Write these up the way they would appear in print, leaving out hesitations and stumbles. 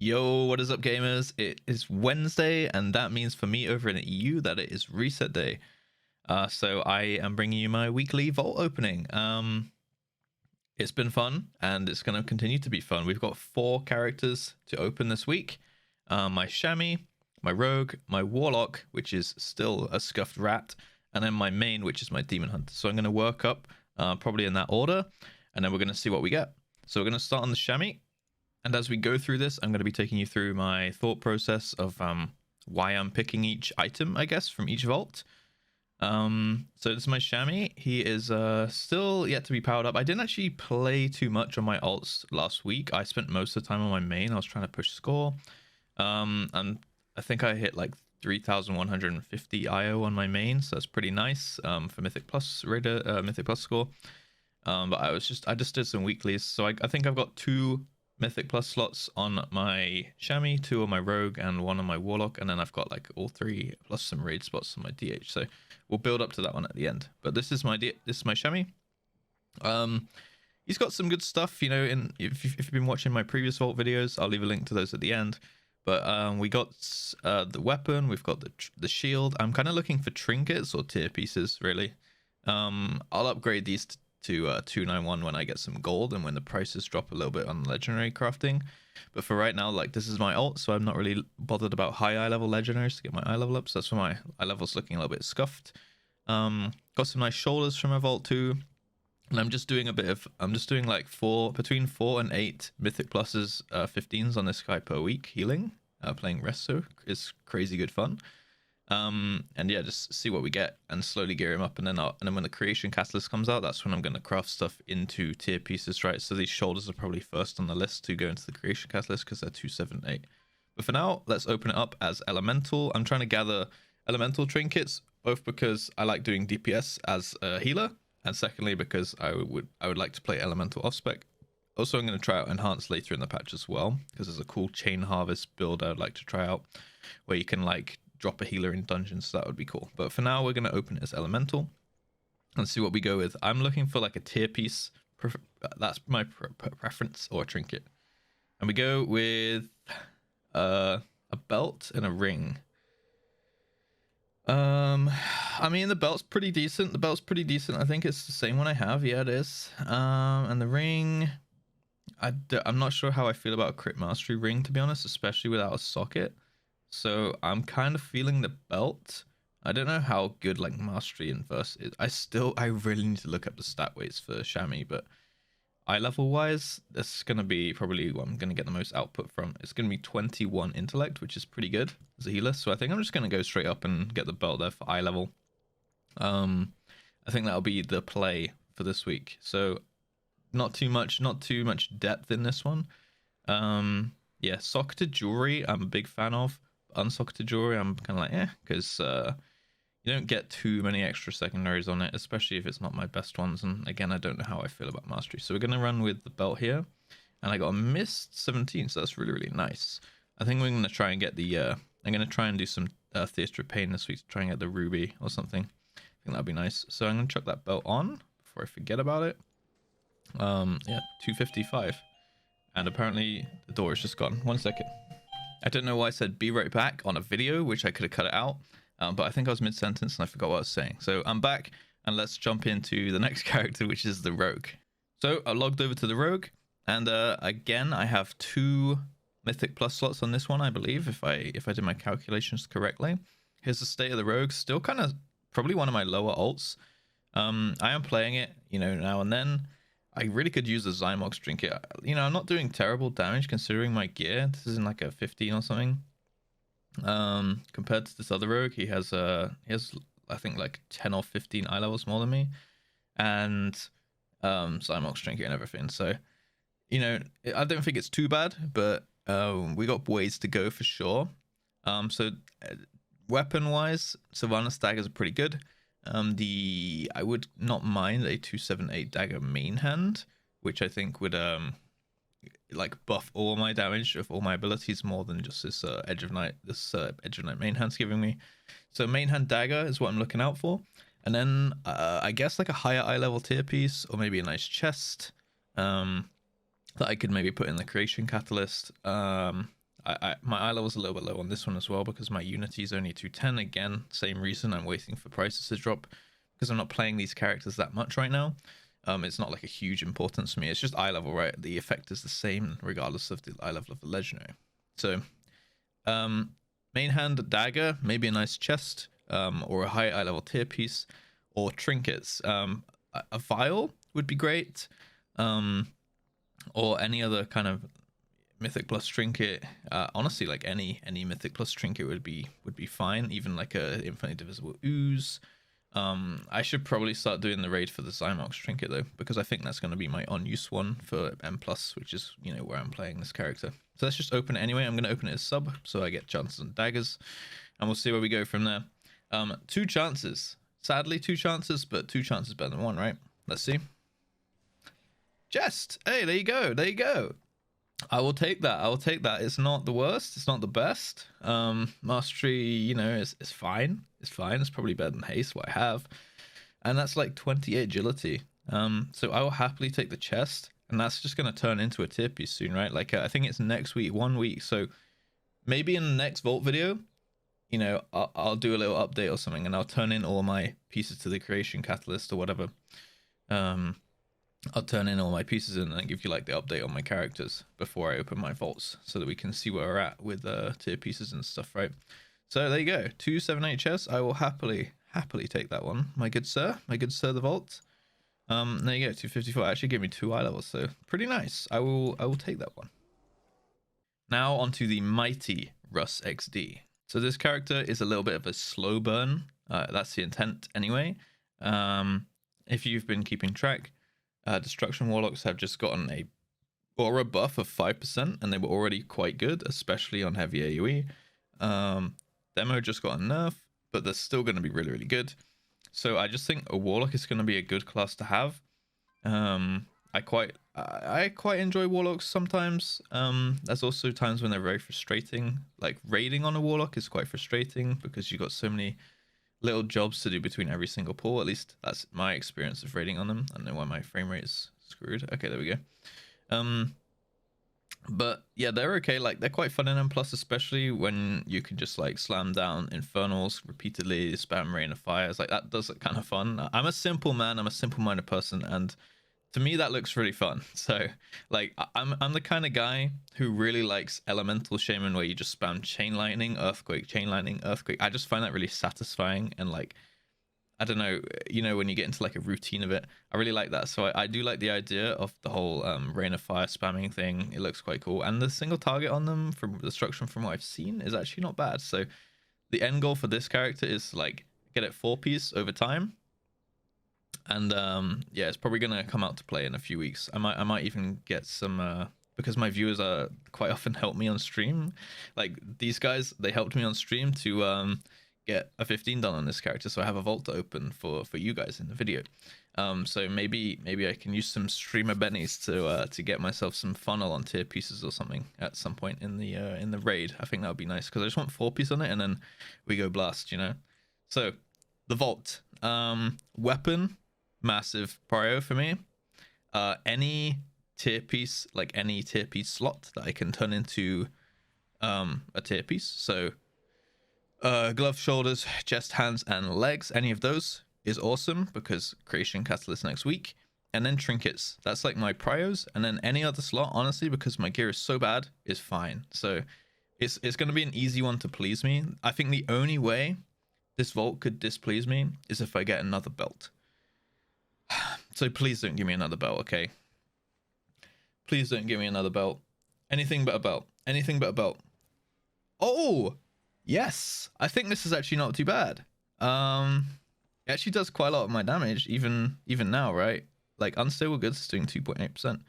Yo, what is up, gamers? It is Wednesday, and that means for me over in the EU that it is reset day. So I am bringing you my weekly vault opening. It's been fun, and it's going to continue to be fun. We've got 4 characters to open this week. My Chamois, my Rogue, my Warlock, which is still a scuffed rat, and then my main, which is my Demon Hunter. So I'm going to work up probably in that order, and then we're going to see what we get. So we're going to start on the Chamois. And as we go through this, I'm going to be taking you through my thought process of why I'm picking each item, I guess, from each vault. So this is my Chamois. He is still yet to be powered up. I didn't actually play too much on my alts last week. I spent most of the time on my main. I was trying to push score. And I think I hit like 3,150 IO on my main, so that's pretty nice for Mythic Plus Mythic Plus score. But I just did some weeklies, so I think I've got 2 Mythic Plus slots on my Chamois, 2 on my Rogue, and 1 on my Warlock, and then I've got like all 3 plus some raid spots on my DH. So we'll build up to that one at the end. But this is my Chamois. He's got some good stuff, you know. If you've been watching my previous vault videos, I'll leave a link to those at the end. But we got the weapon, we've got the shield. I'm kind of looking for trinkets or tier pieces, really. I'll upgrade these to 291 when I get some gold and when the prices drop a little bit on legendary crafting. But for right now, like, this is my ult, so I'm not really bothered about high eye level legendaries to get my eye level up. So that's why my eye level's looking a little bit scuffed. Got some nice shoulders from my vault too. And I'm just doing like between 4 and 8 mythic pluses 15s on this guy per week healing. Playing Resto is crazy good fun. And yeah, just see what we get and slowly gear him up, and then when the creation catalyst comes out, that's when I'm going to craft stuff into tier pieces, right? So these shoulders are probably first on the list to go into the creation catalyst because they're 278. But for now, let's open it up as elemental. I'm trying to gather elemental trinkets, both because I like doing DPS as a healer, and secondly because I would like to play elemental off spec. Also, I'm going to try out enhance later in the patch as well, because there's a cool chain harvest build I'd like to try out where you can like drop a healer in dungeons, so that would be cool. But for now, we're going to open it as elemental and see what we go with. I'm looking for like a tier piece. That's my preference, or a trinket. And we go with a belt and a ring. I mean, the belt's pretty decent. I think it's the same one I have. Yeah, it is. And the ring, I'm not sure how I feel about a crit mastery ring, to be honest, especially without a socket. So I'm kind of feeling the belt. I don't know how good like mastery and verse is. I really need to look up the stat weights for Chamois, but eye level wise, this is going to be probably what I'm going to get the most output from. It's going to be 21 intellect, which is pretty good as a healer. So I think I'm just going to go straight up and get the belt there for eye level. I think that'll be the play for this week. So not too much depth in this one. Yeah, socketed jewelry I'm a big fan of. Unsocketed jewelry I'm kind of like because you don't get too many extra secondaries on it, especially if it's not my best ones. And again, I don't know how I feel about mastery, so we're going to run with the belt here. And I got a mist 17, so that's really nice. I think we're going to try and get the I'm going to try and do some Theater of Pain this week to try and get the ruby or something. I think that'd be nice. So I'm going to chuck that belt on before I forget about it. Yeah, 255, and apparently the door is just gone. 1 second. I don't know why I said be right back on a video, which I could have cut it out, but I think I was mid-sentence and I forgot what I was saying. So I'm back, and let's jump into the next character, which is the Rogue. So I logged over to the Rogue, and again, I have 2 Mythic Plus slots on this one, I believe, if I did my calculations correctly. Here's the state of the Rogue. Still kind of probably one of my lower alts. I am playing it, you know, now and then. I really could use the Zymox trinket. You know, I'm not doing terrible damage considering my gear. This is in like a 15 or something. Compared to this other rogue, he has I think like 10 or 15 eye levels more than me, and Zymox trinket and everything. So, you know, I don't think it's too bad, but we got ways to go for sure. So weapon wise, Sylvanas daggers are pretty good. I would not mind a 278 dagger main hand, which I think would like buff all my damage of all my abilities more than just this Edge of Night main hand's giving me. So main hand dagger is what I'm looking out for, and then I guess like a higher eye level tier piece, or maybe a nice chest that I could maybe put in the creation catalyst. My eye level's a little bit low on this one as well because my Unity is only 210. Again, same reason, I'm waiting for prices to drop because I'm not playing these characters that much right now. It's not like a huge importance to me. It's just eye level, right? The effect is the same regardless of the eye level of the legendary. So main hand dagger, maybe a nice chest, or a high eye level tier piece, or trinkets. A vial would be great, or any other kind of mythic plus trinket. Honestly, like any mythic plus trinket would be fine. Even like a infinitely divisible ooze. I should probably start doing the raid for the Zymox trinket though, because I think that's going to be my unused one for M+, which is, you know, where I'm playing this character. So let's just open it anyway. I'm going to open it as sub, so I get chances and daggers, and we'll see where we go from there. 2 chances. Sadly, 2 chances, but 2 chances better than 1, right? Let's see. Jest! Hey, there you go. There you go. I will take that. I will take that. It's not the worst. It's not the best. Mastery, you know, it's fine. It's fine. It's probably better than haste, what I have. And that's like 28 agility. So I will happily take the chest. And that's just going to turn into a tier piece soon, right? Like, I think it's next week, 1 week. So maybe in the next Vault video, you know, I'll do a little update or something. And I'll turn in all my pieces to the creation catalyst or whatever. I'll turn in all my pieces and then give you like the update on my characters before I open my vaults so that we can see where we're at with tier pieces and stuff, right? So there you go, 278 chests. I will happily take that one, my good sir, the vault. There you go, 254. Actually gave me 2 eye levels, so pretty nice. I will take that one. Now onto the mighty Russ XD. So this character is a little bit of a slow burn. That's the intent anyway. If you've been keeping track, Destruction Warlocks have just gotten a aura buff of 5%, and they were already quite good, especially on heavy AoE. Demo just got a nerf, but they're still going to be really, really good. So I just think a Warlock is going to be a good class to have. I quite enjoy Warlocks sometimes. There's also times when they're very frustrating. Like raiding on a Warlock is quite frustrating because you got so many little jobs to do between every single pull. At least that's my experience of raiding on them. I don't know why my frame rate is screwed. Okay, there we go. But yeah, they're okay. Like, they're quite fun in M+, especially when you can just like slam down Infernals repeatedly, spam Rain of Fires. Like, that does it kind of fun. I'm a simple man. I'm a simple-minded person, and to me that looks really fun. So like, I'm the kind of guy who really likes Elemental Shaman, where you just spam Chain Lightning, Earthquake, Chain Lightning, Earthquake. I just find that really satisfying, and like, I don't know, you know, when you get into like a routine of it, I really like that. So I do like the idea of the whole Rain of Fire spamming thing. It looks quite cool, and the single target on them from Destruction, from what I've seen, is actually not bad. So the end goal for this character is like get it 4-piece over time. And yeah, it's probably gonna come out to play in a few weeks. I might even get some because my viewers are quite often help me on stream. Like, these guys, they helped me on stream to get a 15 done on this character, so I have a vault to open for you guys in the video. So maybe I can use some streamer bennies to get myself some funnel on tier pieces or something at some point in the raid. I think that would be nice, because I just want 4-piece on it and then we go blast, you know. So the vault, weapon, massive prio for me. Any tier piece, like any tier piece slot that I can turn into a tier piece. So glove, shoulders, chest, hands, and legs, any of those is awesome, because creation catalyst next week. And then trinkets, that's like my prios. And then any other slot, honestly, because my gear is so bad, is fine. So it's going to be an easy one to please me. I think the only way this vault could displease me is if I get another belt. So please don't give me another belt, okay? Please don't give me another belt. Anything but a belt. Anything but a belt. Oh, yes. I think this is actually not too bad. It actually does quite a lot of my damage, even now, right? Like, unstable goods is doing 2.8%.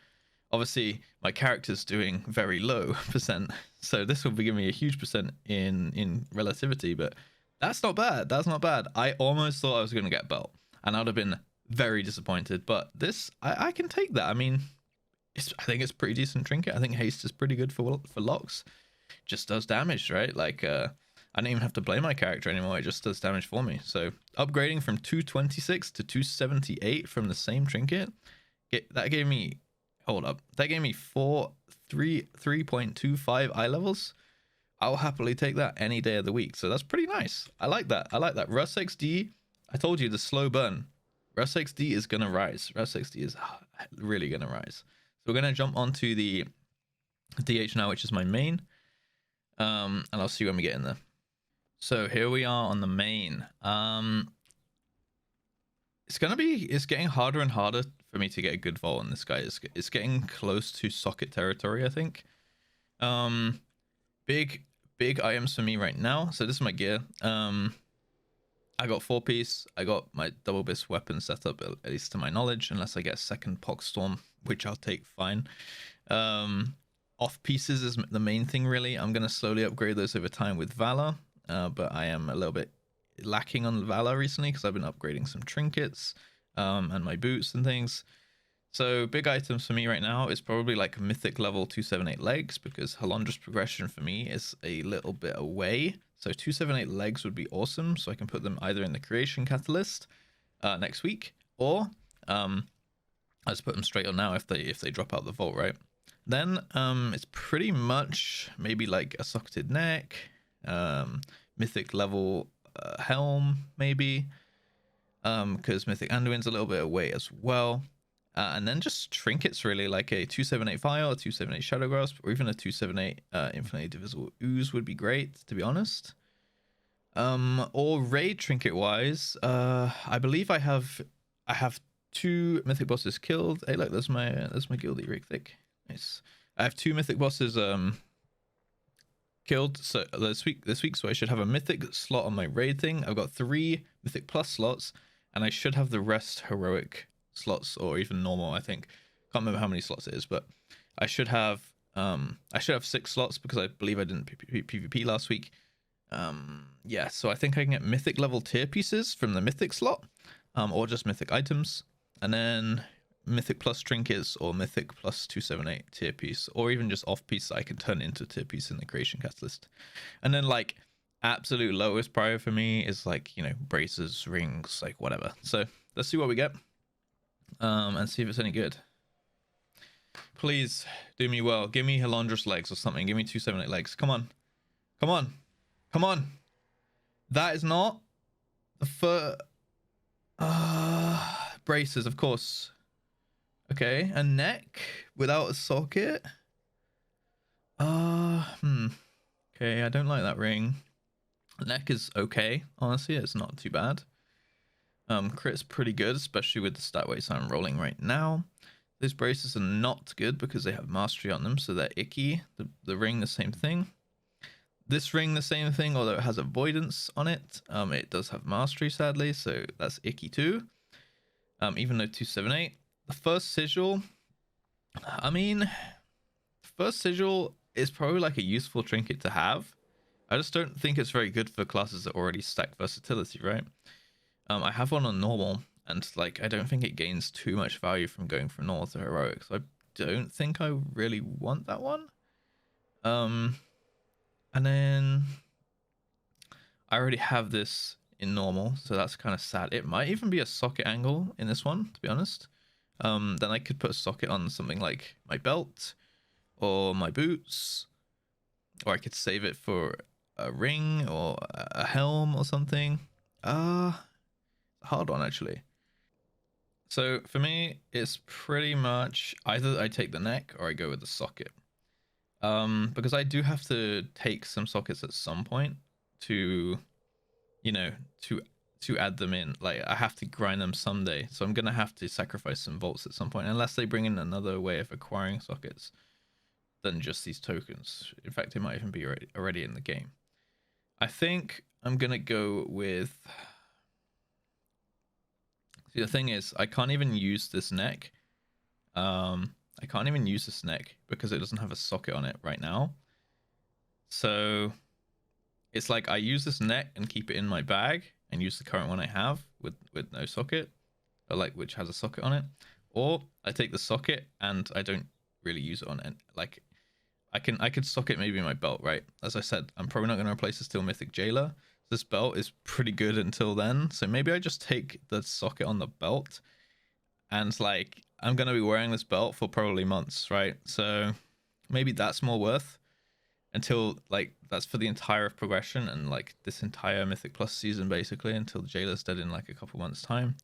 Obviously, my character's doing very low percent, so this will be giving me a huge percent in relativity, but that's not bad. That's not bad. I almost thought I was going to get belt, and I'd have been very disappointed, but this, I can take that. I mean, I think it's pretty decent trinket. I think haste is pretty good for locks. Just does damage, right? Like, I don't even have to play my character anymore. It just does damage for me. So upgrading from 226 to 278 from the same trinket, that gave me, hold up, that gave me 3.25 eye levels. I'll happily take that any day of the week. So that's pretty nice. I like that. I like that. Russ XD, I told you, the slow burn. Russ XD is going to rise. Russ XD is really going to rise. So we're going to jump onto the DH now, which is my main. And I'll see when we get in there. So here we are on the main. It's getting harder and harder for me to get a good vault on this guy. It's getting close to socket territory, I think. Big items for me right now. So this is my gear. I got 4-piece. I got my double bisque weapon set up, at least to my knowledge, unless I get a second Poxstorm, which I'll take fine. Off pieces is the main thing, really. I'm gonna slowly upgrade those over time with Valor, but I am a little bit lacking on Valor recently because I've been upgrading some trinkets and my boots and things. So big items for me right now is probably like mythic level 278 legs, because Halondra's progression for me is a little bit away. So 278 legs would be awesome, so I can put them either in the creation catalyst next week, or I just put them straight on now if they drop out the vault, right? Then it's pretty much maybe like a socketed neck, mythic level helm maybe, because mythic Anduin's a little bit away as well. And then just trinkets, really, like a 278 fire, or 278 shadow grasp, or even a 278 infinitely divisible ooze would be great, to be honest. Or raid trinket wise, I believe I have 2 mythic bosses killed. Hey, look, there's my guildie rig thick. Nice. I have 2 mythic bosses killed so this week, so I should have a mythic slot on my raid thing. I've got 3 mythic plus slots, and I should have the rest heroic slots, or even normal. I think, can't remember how many slots it is, but I should have 6 slots, because I believe I didn't PvP last week. Yeah, so I think I can get mythic level tier pieces from the mythic slot, or just mythic items, and then mythic plus trinkets, or mythic plus 278 tier piece, or even just off piece that I can turn into tier piece in the creation catalyst. And then like absolute lowest prior for me is like, you know, braces, rings, like whatever. So let's see what we get, and see if it's any good. Please do me well. Give me Halondra's legs or something. Give me 278 legs. Come on, come on, come on. That is not the braces, of course. Okay, a neck without a socket. Okay, I don't like that ring. Neck is okay, honestly, it's not too bad. Crit's pretty good, especially with the stat weights I'm rolling right now. Those braces are not good because they have mastery on them, so they're icky. The ring, the same thing. This ring, the same thing, although it has avoidance on it. It does have mastery, sadly, so that's icky too. Even though 278. The first sigil, I mean, first sigil is probably like a useful trinket to have. I just don't think it's very good for classes that already stack versatility, right? I have one on normal, and like I don't think it gains too much value from going from normal to heroic, so I don't think I really want that one. And then I already have this in normal, so that's kind of sad. It might even be a socket angle in this one, to be honest. Then I could put a socket on something like my belt or my boots, or I could save it for a ring or a helm or something. A hard one, actually. So for me, it's pretty much either I take the neck or I go with the socket. Because I do have to take some sockets at some point to, you know, to add them in. Like I have to grind them someday, so I'm gonna have to sacrifice some vaults at some point, unless they bring in another way of acquiring sockets than just these tokens. In fact, it might even be already in the game. I think I'm gonna go with, see, the thing is, I can't even use this neck. I can't even use this neck because it doesn't have a socket on it right now. So it's like I use this neck and keep it in my bag and use the current one I have with no socket, or like which has a socket on it, or I take the socket and I don't really use it on it. Like I could socket maybe my belt, right? As I said, I'm probably not going to replace the Steel Mythic Jailer. This belt is pretty good until then, so maybe I just take the socket on the belt, and like I'm going to be wearing this belt for probably months, right? So maybe that's more worth. until like that's for the entire progression and like this entire Mythic Plus season basically until the Jailer's dead in like a couple months time.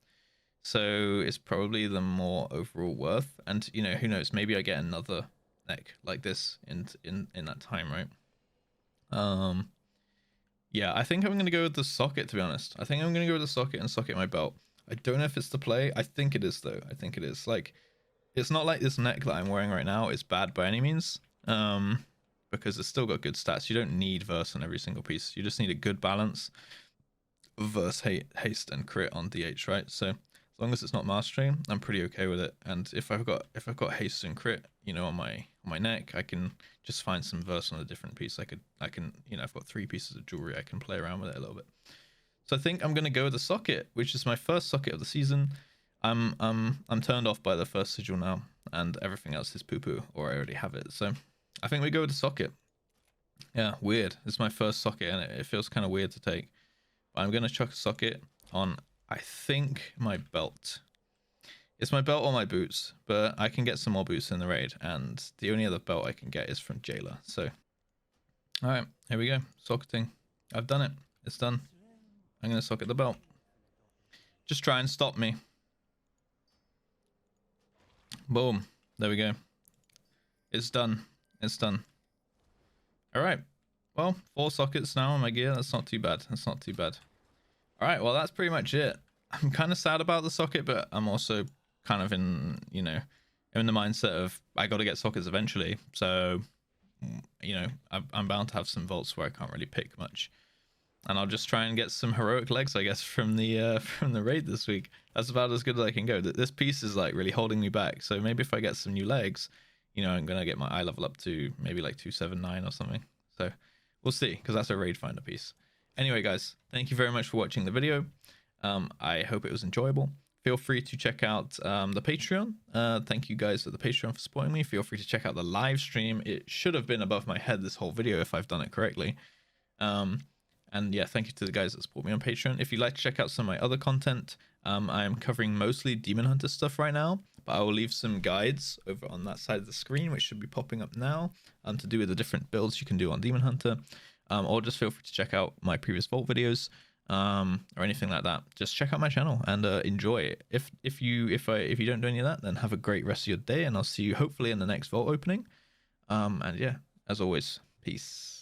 So it's probably the more overall worth, and you know, who knows, maybe I get another neck like this in that time, right? Yeah, I think I'm gonna go with the socket, to be honest. I think I'm gonna go with the socket and socket my belt. I don't know if it's the play. I think it is though. I think it is. Like, it's not like this neck that I'm wearing right now is bad by any means. Because it's still got good stats. You don't need verse on every single piece. You just need a good balance of verse, haste, and crit on DH, right? So as long as it's not mastery, I'm pretty okay with it. And if I've got haste and crit, you know, on my neck, I can just find some verse on a different piece. I can, you know, I've got 3 pieces of jewelry. I can play around with it a little bit. So I think I'm gonna go with the socket, which is my first socket of the season. I'm turned off by the first sigil now, and everything else is poo-poo, or I already have it. So I think we go with the socket. Yeah, weird. It's my first socket, and it feels kind of weird to take. But I'm gonna chuck a socket on, I think, my belt. It's my belt or my boots, but I can get some more boots in the raid, and the only other belt I can get is from Jailer. So, all right, here we go. Socketing. I've done it. It's done. I'm gonna socket the belt. Just try and stop me. Boom. There we go. It's done. It's done. All right. Well, 4 sockets now on my gear. That's not too bad. That's not too bad. All right. Well, that's pretty much it. I'm kind of sad about the socket, but I'm also kind of in, you know, in the mindset of I got to get sockets eventually. So, you know, I'm bound to have some vaults where I can't really pick much. And I'll just try and get some heroic legs, I guess, from the raid this week. That's about as good as I can go. This piece is like really holding me back. So maybe if I get some new legs, you know, I'm gonna get my eye level up to maybe like 279 or something. So we'll see, because that's a raid finder piece. Anyway, guys, thank you very much for watching the video. I hope it was enjoyable. Feel free to check out the Patreon. Thank you guys at the Patreon for supporting me. Feel free to check out the live stream. It should have been above my head this whole video if I've done it correctly. And yeah, thank you to the guys that support me on Patreon. If you'd like to check out some of my other content, I am covering mostly Demon Hunter stuff right now, but I will leave some guides over on that side of the screen, which should be popping up now, to do with the different builds you can do on Demon Hunter. Or just feel free to check out my previous Vault videos, or anything like that. Just check out my channel and enjoy it. If you don't do any of that, then have a great rest of your day, and I'll see you hopefully in the next Vault opening. And yeah, as always, peace.